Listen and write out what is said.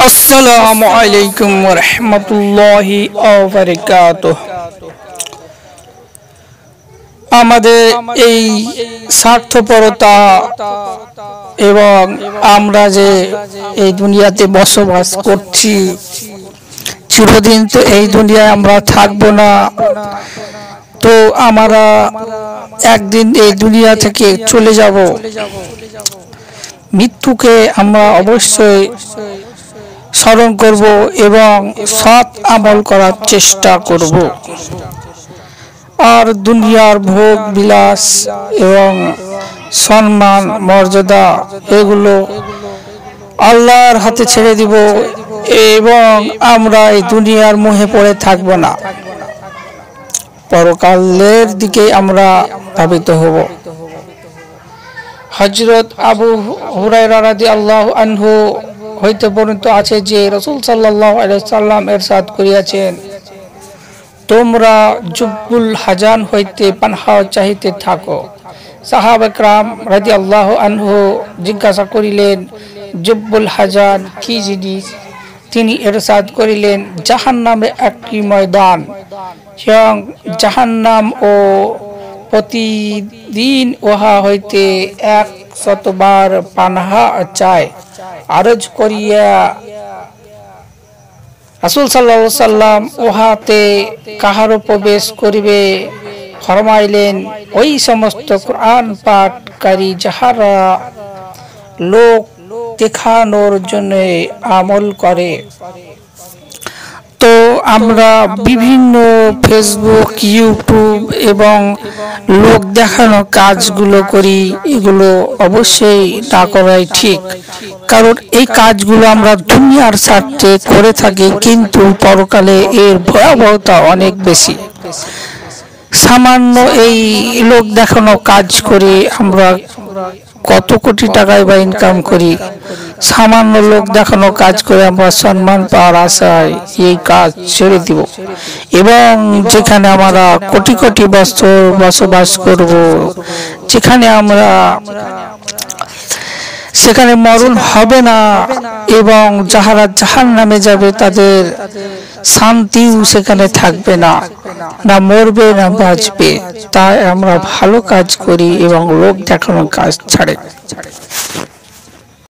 আসসালামু আলাইকুম ওয়া রাহমাতুল্লাহি ওয়া বারাকাতুহু। আমাদের এই স্বার্থপরতা এবং আমরা যে এই দুনিয়াতে বসবাস করছি, চিরদিন তো এই দুনিয়ায় আমরা থাকবো না। তো আমরা একদিন এই দুনিয়া থেকে চলে যাব। মৃত্যুকে আমরা অবশ্যই স্মরণ করব এবং সৎ আমল করার চেষ্টা করব। আর দুনিয়ার ভোগ বিলাস এবং সম্মান মর্যাদা এগুলো আল্লাহর হাতে ছেড়ে দিব এবং আমরা এই দুনিয়ার মোহে পড়ে থাকব না, পরকালের দিকে আমরা ধাবিত হব। হযরত আবু হুরায়রা রাদিয়াল্লাহু আনহু হইতে বর্ণিত আছে যে রাসূল সাল্লাল্লাহু আলাইহি ওয়াসাল্লাম ইরশাদ করিয়াছেন, তোমরা জুব্বুল হাজান হইতে পানাহ চাহিতে থাকো। সাহাবা کرام রাদিয়াল্লাহু আনহু জিজ্ঞাসা করিলেন, জুব্বুল হাজান কি জিনিস? তিনি ইরশাদ করিলেন, জাহান্নামে একটি ময়দান এবং জাহান্নাম ও প্রতিদিন উহা হইতে 100 বার পানাহ চায়। আরজ করিয়া রাসূল সাল্লাল্লাহু আলাইহি সাল্লাম উহাতে কাহারো প্রবেশ করিবে? ফরমাইলেন, ওই সমস্ত কুরআন পাঠকারী যাহারা লোক দেখানোর জন্য আমল করে। তো আমরা বিভিন্ন ফেসবুক, ইউটিউব এবং লোক দেখানো কাজগুলো করি, এগুলো অবশ্যই না করাই ঠিক। কারণ এই কাজগুলো আমরা দুনিয়ার স্বার্থে করে থাকি, কিন্তু পরকালে এর ভয়াবহতা অনেক বেশি। সামান্য এই লোক দেখানো কাজ করে আমরা কত কোটি টাকায় বা ইনকাম করি। সামান্য লোক দেখানো কাজ করে আমরা সম্মান পাওয়ার আশায় এই কাজ ছেড়ে দিব এবং যেখানে আমরা কোটি কোটি বছর বসবাস করব, যেখানে আমরা সেখানে মরণ হবে না এবং যাহারা জাহান্নামে যাবে তাদের শান্তিও সেখানে থাকবে না, না মরবে না বাঁচবে। তাই আমরা ভালো কাজ করি এবং লোক দেখানোর কাজ ছাড়ে।